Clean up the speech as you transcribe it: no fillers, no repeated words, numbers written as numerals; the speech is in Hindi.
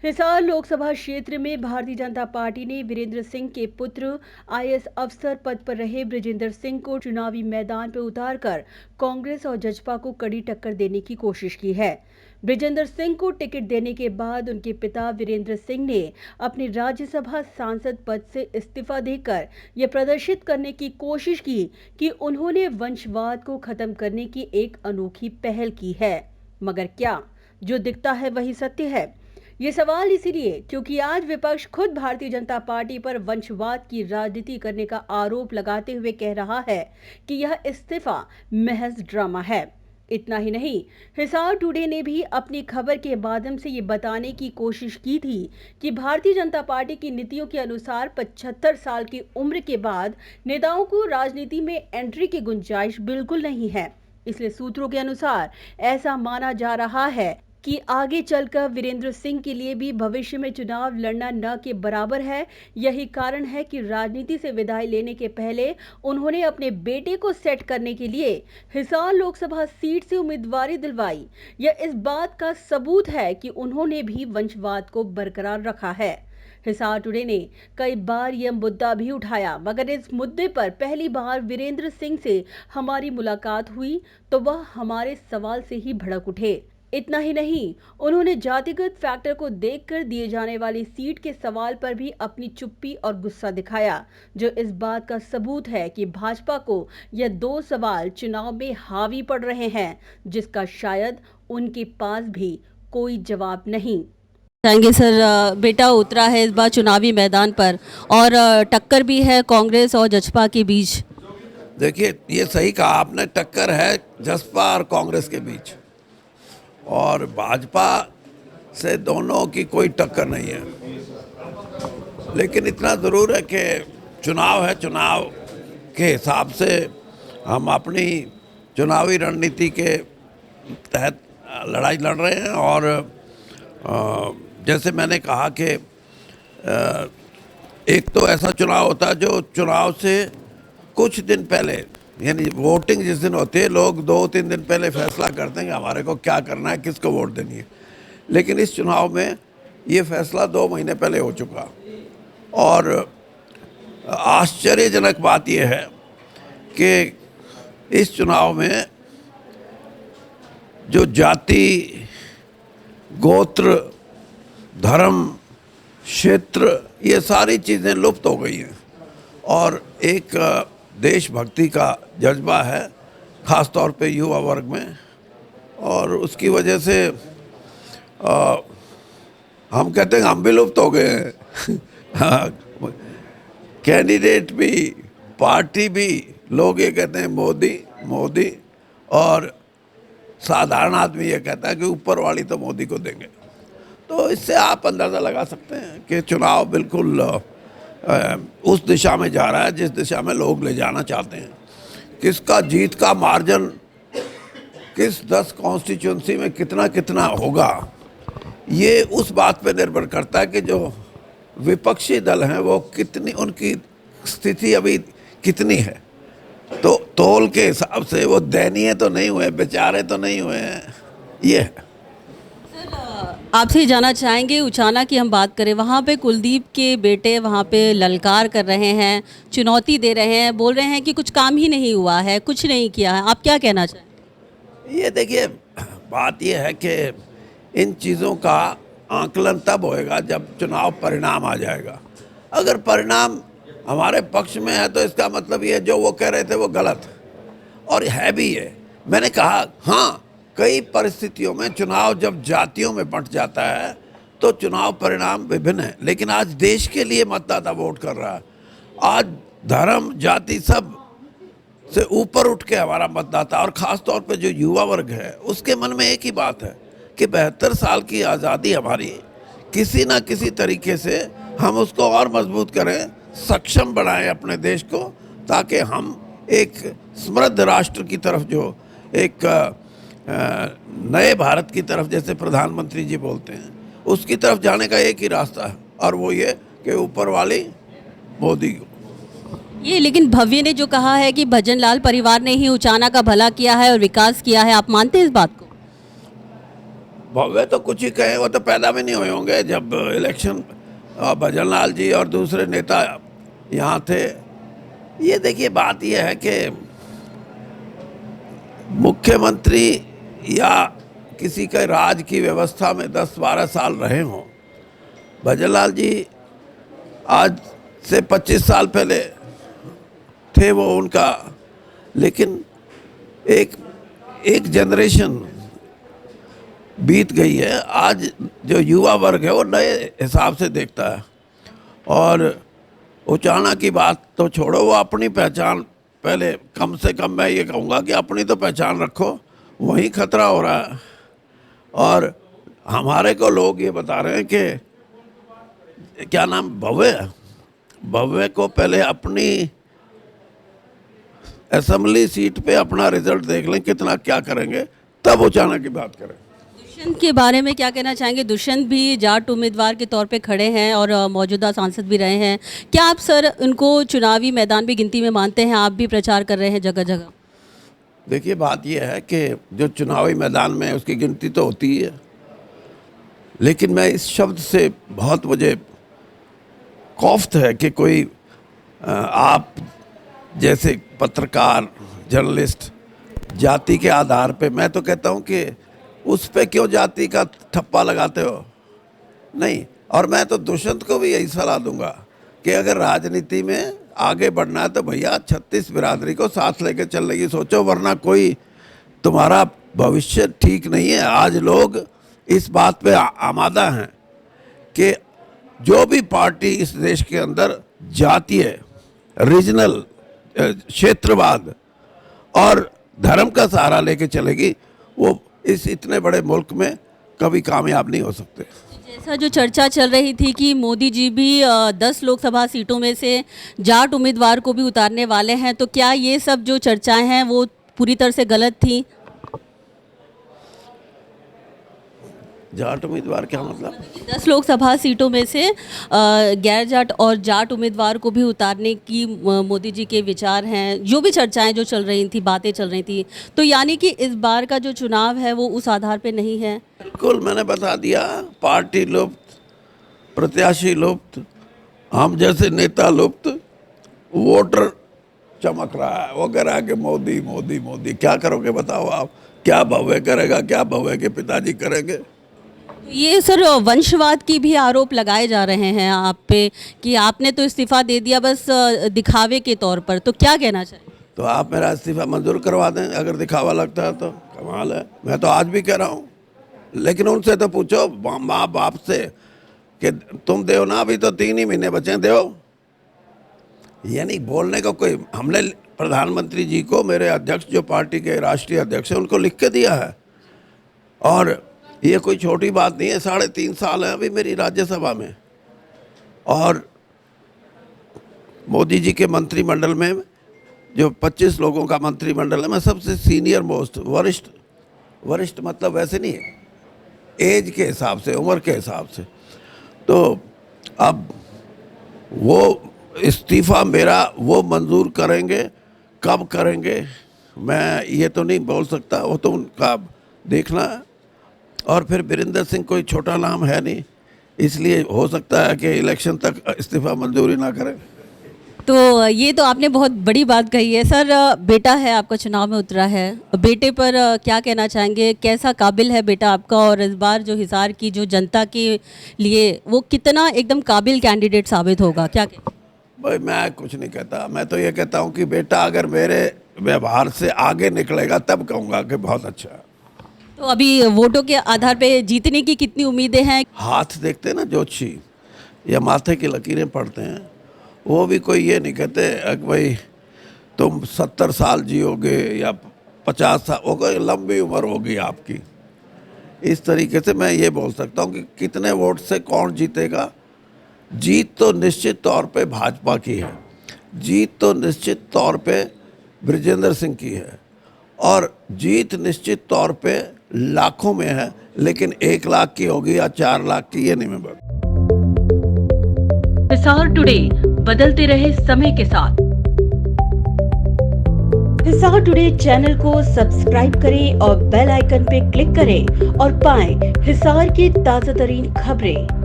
हिसार लोकसभा क्षेत्र में भारतीय जनता पार्टी ने वीरेंद्र सिंह के पुत्र आईएएस अफसर पद पर रहे बृजेंद्र सिंह को चुनावी मैदान पर उतारकर कांग्रेस और जसपा को कड़ी टक्कर देने की कोशिश की है। बृजेंद्र सिंह को टिकट देने के बाद उनके पिता वीरेंद्र सिंह ने अपने राज्यसभा सांसद पद से इस्तीफा देकर यह प्रदर्शित करने की कोशिश की कि उन्होंने वंशवाद को खत्म करने की एक अनोखी पहल की है। मगर क्या जो दिखता है वही सत्य है? ये सवाल इसीलिए क्योंकि आज विपक्ष खुद भारतीय जनता पार्टी पर वंशवाद की राजनीति करने का आरोप लगाते हुए कह रहा है कि यह इस्तीफा महज ड्रामा है। इतना ही नहीं, हिसार टुडे ने भी अपनी खबर के माध्यम से ये बताने की कोशिश की थी कि भारतीय जनता पार्टी की नीतियों के अनुसार 75 साल की उम्र के बाद नेताओं को राजनीति में एंट्री की गुंजाइश बिल्कुल नहीं है। इसलिए सूत्रों के अनुसार ऐसा माना जा रहा है कि आगे चलकर वीरेंद्र सिंह के लिए भी भविष्य में चुनाव लड़ना न के बराबर है। यही कारण है कि राजनीति से विदाई लेने के पहले उन्होंने अपने बेटे को सेट करने के लिए हिसार लोकसभा सीट से उम्मीदवारी दिलवाई। यह इस बात का सबूत है कि उन्होंने भी वंशवाद को बरकरार रखा है। हिसार टुडे ने कई बार यह मुद्दा भी उठाया, मगर इस मुद्दे पर पहली बार वीरेंद्र सिंह से हमारी मुलाकात हुई तो वह हमारे सवाल से ही भड़क उठे। इतना ही नहीं, उन्होंने जातिगत फैक्टर को देखकर दिए जाने वाली सीट के सवाल पर भी अपनी चुप्पी और गुस्सा दिखाया, जो इस बात का सबूत है कि भाजपा को यह दो सवाल चुनाव में हावी पड़ रहे हैं, जिसका शायद उनके पास भी कोई जवाब नहीं। जाएंगे सर, बेटा उतरा है इस बार चुनावी मैदान पर और टक्कर भी है कांग्रेस और जसपा के बीच। देखिए, ये सही कहा आपने, टक्कर है जसपा और कांग्रेस के बीच, और भाजपा से दोनों की कोई टक्कर नहीं है। लेकिन इतना ज़रूर है कि चुनाव है, चुनाव के हिसाब से हम अपनी चुनावी रणनीति के तहत लड़ाई लड़ रहे हैं। और जैसे मैंने कहा कि एक तो ऐसा चुनाव होता है जो चुनाव से कुछ दिन पहले, यानी वोटिंग जिस दिन होती है, लोग 2-3 दिन पहले फैसला करते हैं कि हमारे को क्या करना है, किसको वोट देनी है। लेकिन इस चुनाव में ये फैसला 2 महीने पहले हो चुका। और आश्चर्यजनक बात यह है कि इस चुनाव में जो जाति, गोत्र, धर्म, क्षेत्र, ये सारी चीज़ें लुप्त हो गई हैं और एक देशभक्ति का जज्बा है, ख़ास तौर पे युवा वर्ग में। और उसकी वजह से हम कहते हैं हम भी लुप्त हो गए हैं। कैंडिडेट भी, पार्टी भी, लोग ये कहते हैं मोदी मोदी, और साधारण आदमी ये कहता है कि ऊपर वाली तो मोदी को देंगे। तो इससे आप अंदाज़ा लगा सकते हैं कि चुनाव बिल्कुल उस दिशा में जा रहा है जिस दिशा में लोग ले जाना चाहते हैं। किसका जीत का मार्जिन किस 10 कॉन्स्टिट्यूंसी में कितना कितना होगा, ये उस बात पे निर्भर करता है कि जो विपक्षी दल हैं वो कितनी, उनकी स्थिति अभी कितनी है। तो तौल के हिसाब से वो दयनीय तो नहीं हुए, बेचारे तो नहीं हुए हैं, ये है। आपसे जानना चाहेंगे, उचाना की हम बात करें, वहाँ पे कुलदीप के बेटे वहाँ पे ललकार कर रहे हैं, चुनौती दे रहे हैं, बोल रहे हैं कि कुछ काम ही नहीं हुआ है, कुछ नहीं किया है। आप क्या कहना चाहेंगे? ये देखिए, बात ये है कि इन चीज़ों का आकलन तब होएगा जब चुनाव परिणाम आ जाएगा। अगर परिणाम हमारे पक्ष में है तो इसका मतलब ये जो वो कह रहे थे वो गलत है, और है भी ये। मैंने कहा, हाँ, कई परिस्थितियों में चुनाव जब जातियों में बंट जाता है तो चुनाव परिणाम विभिन्न है, लेकिन आज देश के लिए मतदाता वोट कर रहा है। आज धर्म, जाति सब से ऊपर उठ के हमारा मतदाता, और ख़ास तौर पे जो युवा वर्ग है, उसके मन में एक ही बात है कि 72 साल की आज़ादी हमारी, किसी ना किसी तरीके से हम उसको और मजबूत करें, सक्षम बनाएं अपने देश को, ताकि हम एक समृद्ध राष्ट्र की तरफ, जो एक नए भारत की तरफ, जैसे प्रधानमंत्री जी बोलते हैं, उसकी तरफ जाने का एक ही रास्ता है, और वो ये कि ऊपर वाली मोदी को। ये लेकिन भव्य ने जो कहा है कि भजन लाल परिवार ने ही उचाना का भला किया है और विकास किया है, आप मानते हैं इस बात को? भव्य तो कुछ ही कहे, वो तो पैदा भी नहीं हुए होंगे जब इलेक्शन भजन लाल जी और दूसरे नेता यहाँ थे। ये देखिए, बात ये है कि मुख्यमंत्री या किसी के राज की व्यवस्था में 10-12 साल रहे हों। भजन लाल जी आज से 25 साल पहले थे वो उनका, लेकिन एक जनरेशन बीत गई है। आज जो युवा वर्ग है वो नए हिसाब से देखता है। और उचाना की बात तो छोड़ो, वो अपनी पहचान पहले, कम से कम मैं ये कहूँगा कि अपनी तो पहचान रखो, वहीं खतरा हो रहा है। और हमारे को लोग ये बता रहे हैं कि क्या नाम, भव्य को पहले अपनी असेंबली सीट पे अपना रिजल्ट देख लें कितना क्या करेंगे, तब उचाना की बात करें। दुष्यंत के बारे में क्या कहना चाहेंगे? दुष्यंत भी जाट उम्मीदवार के तौर पे खड़े हैं और मौजूदा सांसद भी रहे हैं। क्या आप सर उनको चुनावी मैदान में गिनती में मानते हैं? आप भी प्रचार कर रहे हैं जगह जगह। देखिए, बात यह है कि जो चुनावी मैदान में उसकी गिनती तो होती ही है, लेकिन मैं इस शब्द से बहुत मुझे खौफ है कि कोई आप जैसे पत्रकार, जर्नलिस्ट जाति के आधार पे, मैं तो कहता हूँ कि उस पे क्यों जाति का ठप्पा लगाते हो? नहीं। और मैं तो दुष्यंत को भी यही सलाह दूंगा कि अगर राजनीति में आगे बढ़ना है तो भैया 36 बिरादरी को साथ लेके चलने की सोचो, वरना कोई तुम्हारा भविष्य ठीक नहीं है। आज लोग इस बात पे आमादा हैं कि जो भी पार्टी इस देश के अंदर जातीय, रीजनल, क्षेत्रवाद और धर्म का सहारा लेके चलेगी, वो इस इतने बड़े मुल्क में कभी कामयाब नहीं हो सकते। जैसा जो चर्चा चल रही थी कि मोदी जी भी 10 लोकसभा सीटों में से जाट उम्मीदवार को भी उतारने वाले हैं, तो क्या ये सब जो चर्चाएं हैं वो पूरी तरह से गलत थी? जाट उम्मीदवार क्या मतलब? 10 लोकसभा सीटों में से गैर जाट और जाट उम्मीदवार को भी उतारने की मोदी जी के विचार हैं। जो भी चर्चाएं जो चल रही थी, बातें चल रही थी, तो यानी कि इस बार का जो चुनाव है वो उस आधार पे नहीं है। बिल्कुल, मैंने बता दिया, पार्टी लुप्त, प्रत्याशी लुप्त, हम जैसे नेता लुप्त, वोटर चमक रहा है। वो कह रहा है कि मोदी मोदी मोदी। क्या करोगे बताओ आप? क्या भव्य करेगा? क्या भव्य के पिताजी करेंगे? ये सर वंशवाद की भी आरोप लगाए जा रहे हैं आप पे कि आपने तो इस्तीफा दे दिया बस दिखावे के तौर पर, तो क्या कहना चाहिए? तो आप मेरा इस्तीफा मंजूर करवा दें अगर दिखावा लगता है तो। कमाल है। मैं तो आज भी कह रहा हूँ, लेकिन उनसे तो पूछो, माँ बाप से, कि तुम दो ना, अभी तो 3 ही महीने बचे हैं, दो। यानी बोलने को कोई, हमने प्रधानमंत्री जी को, मेरे अध्यक्ष जो पार्टी के राष्ट्रीय अध्यक्ष हैं, उनको लिख के दिया है। और ये कोई छोटी बात नहीं है। 3.5 साल है अभी मेरी राज्यसभा में, और मोदी जी के मंत्रिमंडल में जो 25 लोगों का मंत्रिमंडल है, मैं सबसे सीनियर मोस्ट, वरिष्ठ मतलब वैसे नहीं है, एज के हिसाब से, उम्र के हिसाब से। तो अब वो इस्तीफा मेरा वो मंजूर करेंगे, कब करेंगे मैं ये तो नहीं बोल सकता, वो तो उनका देखना है। और फिर वीरेंद्र सिंह कोई छोटा नाम है नहीं, इसलिए हो सकता है कि इलेक्शन तक इस्तीफा मंजूरी ना करें। तो ये तो आपने बहुत बड़ी बात कही है सर। बेटा है आपका, चुनाव में उतरा है, बेटे पर क्या कहना चाहेंगे? कैसा काबिल है बेटा आपका, और इस बार जो हिसार की जो जनता के लिए वो कितना एकदम काबिल कैंडिडेट साबित होगा? क्या भाई, मैं कुछ नहीं कहता। मैं तो ये कहता हूँ कि बेटा अगर मेरे व्यवहार से आगे निकलेगा तब कहूँगा कि बहुत अच्छा है। तो अभी वोटों के आधार पे जीतने की कितनी उम्मीदें हैं? हाथ देखते हैं ना ज्योतिषी, या माथे की लकीरें पढ़ते हैं, वो भी कोई ये नहीं कहते कि भाई तुम 70 साल जियोगे या 50 साल, वो कोई लंबी उम्र होगी आपकी। इस तरीके से मैं ये बोल सकता हूँ कि कितने वोट से कौन जीतेगा। जीत तो निश्चित तौर पे भाजपा की है, जीत तो निश्चित तौर पे बृजेंद्र सिंह की है, और जीत निश्चित तौर पे लाखों में है, लेकिन 1 लाख की होगी या 4 लाख की, ये नहीं मैं बता। हिसार टुडे, बदलते रहे समय के साथ। हिसार टुडे चैनल को सब्सक्राइब करें और बेल आइकन पे क्लिक करें और पाएं हिसार की ताज़ा तरीन खबरें।